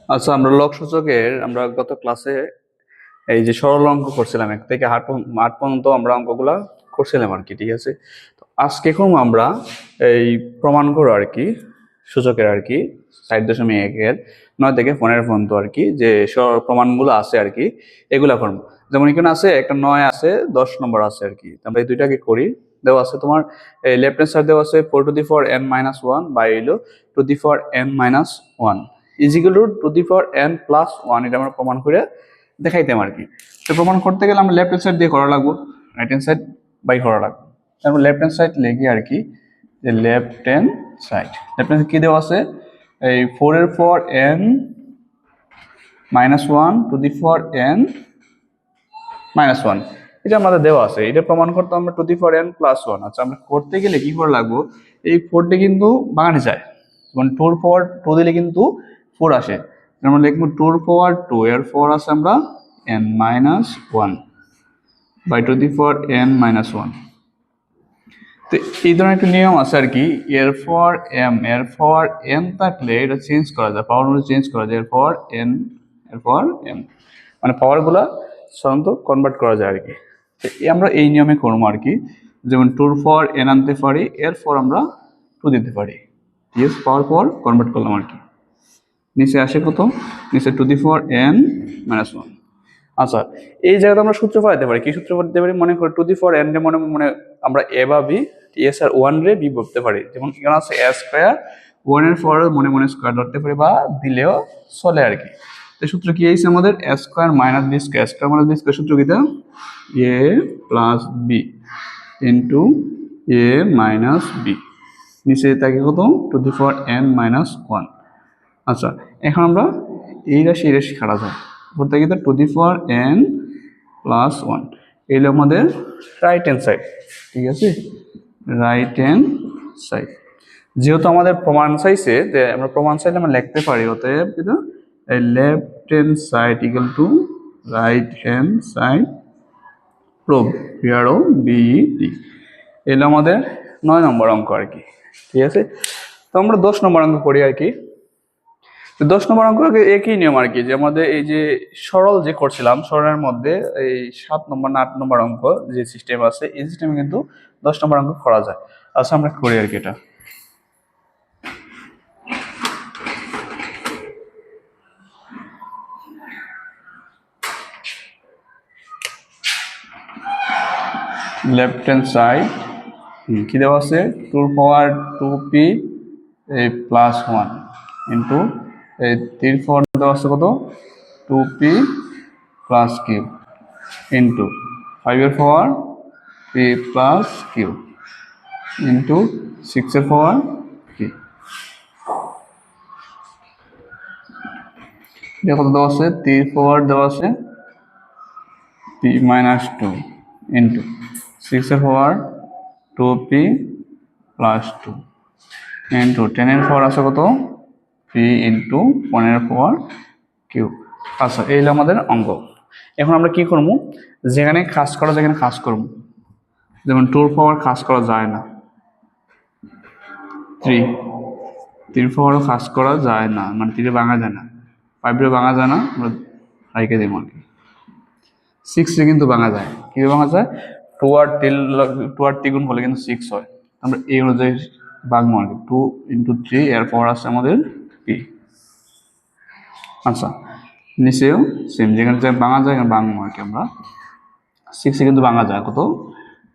আচ্ছা, আমরা লগ সূচকের আমরা গত ক্লাসে এই যে সরল অঙ্ক করছিলাম, 1 থেকে 8 পর্যন্ত আমরা অঙ্কগুলা করছিলাম আর কি। ঠিক আছে, তো আজকে করবো আমরা এই প্রমাণ করো আর কি, সূচকের আর কি 7.1-এর 9 থেকে 15 পর্যন্ত আর কি যে প্রমাণগুলো আছে আর কি, এগুলা করবো। যেমন এখানে আছে একটা 9 আছে, 10 নম্বর আছে আর কি। আমরা এই দুইটাকে করি। দেওয়া আছে তোমার লেফট হ্যান্ড সাইড দেওয়া আছে 4 to the 4n-1 বাই হলো 2 to the 4n-1 is equal to 2 to the 4n+1। এটা আমরা প্রমাণ করে দেখাইতাম আর কি। তো প্রমাণ করতে গেলে আমরা লেফট হ্যান্ড সাইড দিয়ে করা লাগবো, রাইট হ্যান্ড সাইড বাই করা লাগবে। তারপর লেফট হ্যান্ড সাইড লিখি আর কি, যে লেফট হ্যান্ড সাইড কি দেওয়া আছে, এই 4 to the 4n-1 এটা আমাদের দেওয়া আছে। এটা প্রমাণ করতে আমরা 2 to the 4n+1। আচ্ছা, আমরা করতে গেলে কি করে লাগবো, এই 4টি কিন্তু বাগানে যায়, যেমন 2 দিলে কিন্তু 4 আসে। আমরা লিখবো 2 এর 4 আছে আমরা n-1 by 2 to the 4n-1। তো এই ধরনের একটা নিয়ম আছে আর কি, এর ফর এন থাকলে এটা চেঞ্জ করা যায়, পাওয়ার অনুযায়ী চেঞ্জ করা যায়। এর ফর এম মানে পাওয়ার গুলা সাধারণত কনভার্ট করা যায় আর কি। তো আমরা এই নিয়মে করবো আর কি। যেমন 2 আনতে পারি, এর ফর আমরা 2 দিতে পারি। ইয়েস, পাওয়ার পর কনভার্ট করলাম আর কি। নিচে আসে কত, নিচে 2 to the 4n-1। আচ্ছা, এই জায়গাতে আমরা সূত্র ফলাইতে পারি। কি সূত্র ফলাইতে পারি, মনে করি 2 to the 4n রে মনে আমরা এ বা বি, এস আর 1 রে বি বলতে পারি। যেমন এখানে আছে এ স্কয়ার, 1 এর পরে মনে স্কয়ার ধরতে পারি বা দিলেও চলে আর কি। তো সূত্র কি আছে আমাদের, A square minus B square, square minus B square সূত্র কিটা, A plus B into A minus B, নিচে থাকে কত 2 to the 4n-1। আচ্ছা, এখন আমরা এই রাশি কাটা যায়, বলতে গেলে 2 to the 4n+1 এলো আমাদের রাইট হ্যান্ড সাইড। ঠিক আছে, রাইট হ্যান্ড সাইড। যেহেতু আমাদের প্রমাণ চাইছে, যে আমরা প্রমাণ চাইলে আমরা লিখতে পারি, অতএব কিন্তু left hand side equal to right hand side prove হিয়ারও বিডি। এলো আমাদের 9 নম্বর অঙ্ক আর কি। ঠিক আছে, তো আমরা 10 নম্বর অঙ্ক করি আর কি। 10 নম্বর অঙ্ক একই নিয়ম আর কি, যে আমাদের এই যে সরল যে করছিলাম, সরলের মধ্যে এই 7 নম্বর না 8 নম্বর অঙ্ক যে সিস্টেম আছে, এই সিস্টেমে কিন্তু 10 নম্বর অঙ্ক করা যায়। আচ্ছা, আমরা করি আর কি। এটা লেফট হ্যান্ড সাইড কি দেওয়া আছে, 2 to the 2p+1 ইন্টু এই 3 দেওয়া আছে কত 2p+q into 5p+q into 6p। এটা কত দেওয়া আছে, 3 দেওয়া আছে p-2 ইন্টু 2p+2 ইন্টু 10 আছে কত p ইন্টু 15q। আচ্ছা, এই হলো আমাদের অঙ্ক। এখন আমরা কি করবো, যেখানে কাজ করা যায় সেখানে কাজ করবো। যেমন 2 কাজ করা যায় না, 3 কাজ করা যায় না, মানে 3 ভাঙা যায় না, 5 ভাঙা যায় না, আমরা রাইখে দেবো আর কি। 6 কিন্তু ভাঙা যায়, কিভাবে ভাঙা যায়, 2 আর 3 গুণ করলে কিন্তু 6 হয়। আমরা এই অনুযায়ী ভাঙবো আর কি, 2 ইন্টু 3 এর পর আছে আমাদের p। আচ্ছা, নিচেও সেম, যেখানে ভাঙা যায় এখানে ভাঙবো আর কি আমরা। 6 কিন্তু ভাঙা যায়, কত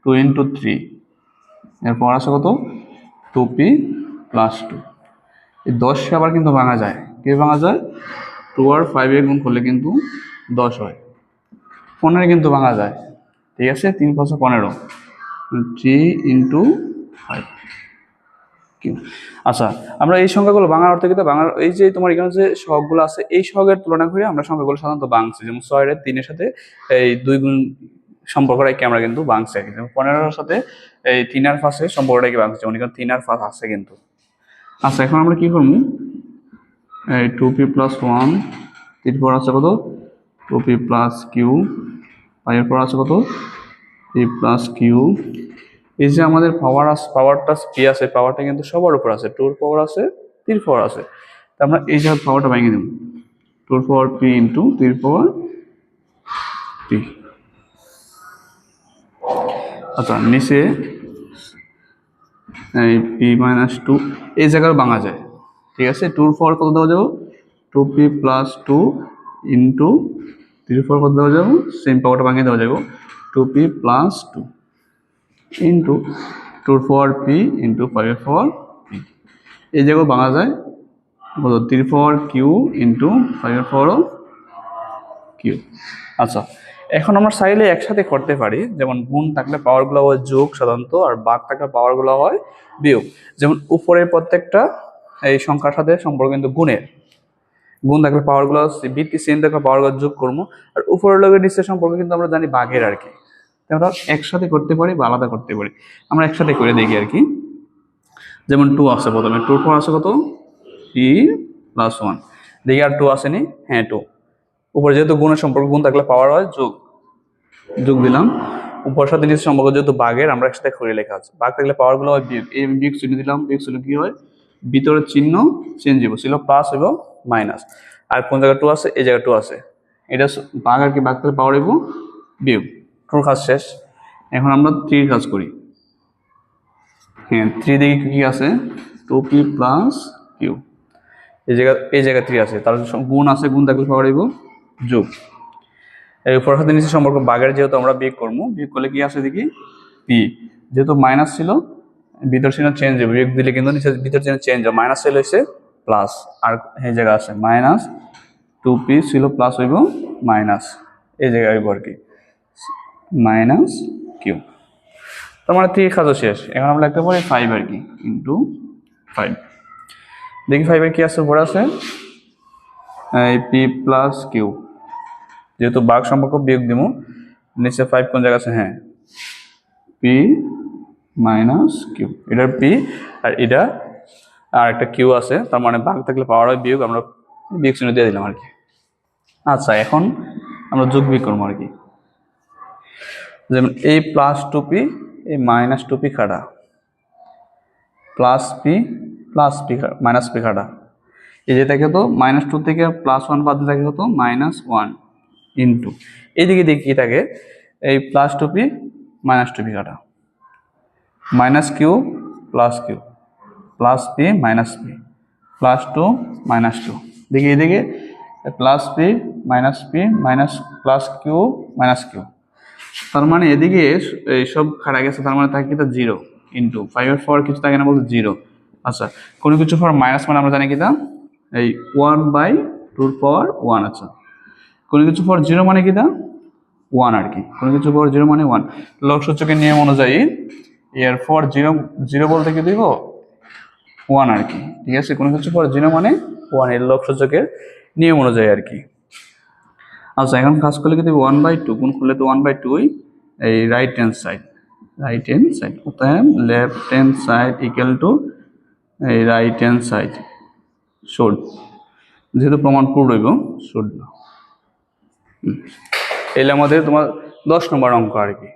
2 ইন্টু 3 এরপর আছে কত 2p+2। এই 10 আবার কিন্তু ভাঙা যায়, কি ভাঙা যায়, 2 আর 5 এর গুণ করলে কিন্তু 10 হয়। 15 কিন্তু ভাঙা যায়, ঠিক আছে, 3 × 15, 3 ইন্টু 5। আচ্ছা, আমরা এই সংখ্যাগুলো ভাঙার অর্থ কিন্তু ভাঙার, এই যে তোমার এখানে যে সহগগুলো আছে, এই সহগের তুলনা করে আমরা সংখ্যাগুলো সাধারণত ভাঙছি। যেমন 6 এর 3 এর সাথে এই 2 গুণ সম্পর্ক রেখে আমরা কিন্তু ভাঙছি। যেমন 15 এর সাথে এই 3 আর 5 এর সম্পর্ক রেখে ভাঙছি, যেমন এখানে 3 আর 5 আছে কিন্তু। আচ্ছা, এখন আমরা কি করবো, এই 2p+1, এরপর আছে কত 2p+q, এরপর আছে কত p+q। এই যে আমাদের পাওয়ারটা p আছে, পাওয়ারটা কিন্তু সবার উপর আছে, 2 এর পাওয়ার আছে, 3 পাওয়ার আছে। তো আমরা এই জায়গায় পাওয়ারটা ভেঙে দেব, 2 পাওয়ার p ইন্টু 3 পাওয়ার p। আচ্ছা নিচে এই p মাইনাস 2 এই জায়গায় ভাঙা যায়, ঠিক আছে। 2 পাওয়ার কত দেওয়া যাবে, 2p প্লাস 2 ইন্টু 3 পাওয়ার কত দেওয়া যাবে, সেম পাওয়ারটা ভাঙিয়ে দেওয়া যাবে 2p প্লাস 2 ইন্টু 2 পাওয়ার p ইন্টু 5 পাওয়ার p। এই জায়গায় ভাঙা যায় কত, 3 পাওয়ার q ইন্টু 5 পাওয়ার q। আচ্ছা এখন আমরা চাইলে একসাথে করতে পারি, যেমন গুণ থাকলে পাওয়ারগুলো হয় যোগ সাধারণত, আর ভাগ থাকলে পাওয়ারগুলো হয় বিয়োগ। যেমন উপরের প্রত্যেকটা এই সংখ্যার সাথে সম্পর্ক কিন্তু গুণের, গুণ থাকলে পাওয়ারগুলো ভিত্তি সেম থাকলে পাওয়ারগুলো যোগ করবো, আর উপরের লোকের নিচের সম্পর্ক কিন্তু আমরা জানি ভাগের আর কি। আমরা একসাথে করতে পারি বা আলাদা করতে পারি, আমরা একসাথে করে দেখি আর কি। যেমন 2 আছে প্রথমে, 2 4 আছে কত p প্লাস 1, দেখি আর 2 আসেনি, হ্যাঁ 2। উপরে যেহেতু গুণের সম্পর্ক, গুণ থাকলে পাওয়ার হয় যোগ, যোগ দিলাম। উপরের সাথে নিচের সম্পর্ক যেহেতু ভাগের, আমরা একসাথে করে লেখা আছে। ভাগ থাকলে পাওয়ারগুলো হয় বিয়োগ, এই বিয়োগ চিহ্ন দিলাম, বিয়োগ চিহ্ন কি হয়, ভিতরের চিহ্ন চেঞ্জ হইব, ছিল প্লাস হইব মাইনাস। আর কোন জায়গায় 2 আছে, এই জায়গায় 2 আছে, এটা ভাগ আর কি, ভাগ থাকলে পাওয়ার হইব বিয়োগ। 2 কাজ শেষ, এখন আমরা 3 কাজ করি। হ্যাঁ 3 দেখি কি আছে, 2p প্লাস q, এই জায়গায় 3 আছে, তার গুণ আছে, গুণ থাকলে পাওয়ার হইব যোগ। এর উপর সাথে নিচে সম্পর্ক ভাগের, যেহেতু আমরা বিয়োগ করবো, বিয়োগ করলে কি আছে দেখি p, যেহেতু মাইনাস ছিল ভিতর চিহ্ন চেঞ্জ হবে, বিয়োগ দিলে কিন্তু নিচে ভিতর চিহ্ন চেঞ্জ হবে, মাইনাস ছিল হয়েছে প্লাস, আর এই জায়গা আছে মাইনাস 2p ছিল প্লাস হইব মাইনাস, এই জায়গায় হইব আর কি মাইনাস q। তার মানে 3 কাজও শেষ। এখন আমরা লিখতে পারি 5 আর কি ইন্টু 5, দেখি 5 এর কি আছে, উপরে আছে এই p প্লাস q, যেহেতু ভাগ সম্পর্ক বিয়োগ দিব, নিচে 5 কোন জায়গা আছে, হ্যাঁ p মাইনাস q, এটার p আর এটা আর একটা q আছে, তার মানে ভাগ থাকলে পাওয়ার হয় বিয়োগ, আমরা বিয়োগ চিহ্ন দিয়ে দিলাম আর কি। আচ্ছা এখন আমরা যোগ বিয়োগ করবো আর কি, যেমন এই প্লাস 2p এই মাইনাস 2p কাটা, plus p plus p minus p কাটা, এই যে থাকে তো মাইনাস 2 থেকে প্লাস 1 বাদ থাকে কত, মাইনাস 1 ইন্টু এইদিকে দেখি কি থাকে, এই প্লাস 2p মাইনাস 2p কাটা, minus q plus q plus p minus p plus 2 minus 2, দেখি এদিকে plus p minus plus q minus q, তার মানে এদিকে এই সব খাড়া গেছে, তার মানে থাকে কিটা 0 ইন্টু 5 এর পর কিছু থাকে না বলতে 0। আচ্ছা কোনো কিছু পর মাইনাস মানে আমরা জানি কিটা এই 1/2 পাওয়ার 1। আচ্ছা কোনো কিছু পর 0 মানে কিটা 1 আর কি, কোনো কিছু পর 0 মানে 1, লগ সূচকের নিয়ম অনুযায়ী এর পর 0 0 বলতে কি দিব 1 আর কি, ঠিক আছে। কোনো কিছু পর 0 মানে 1, এর লগ সূচকের নিয়ম অনুযায়ী আর কি। আচ্ছা এখন কাজ করলে কি দেবে 1/2, গুণ করলে তো 1/2 এই রাইট হ্যান্ড সাইড, অতএব left hand side equal two এই রাইট হ্যান্ড সাইড শুড, যেহেতু প্রমাণ প্রুভ হইব শুড না। এলে আমাদের তোমার 10 নম্বর অঙ্ক আর কি।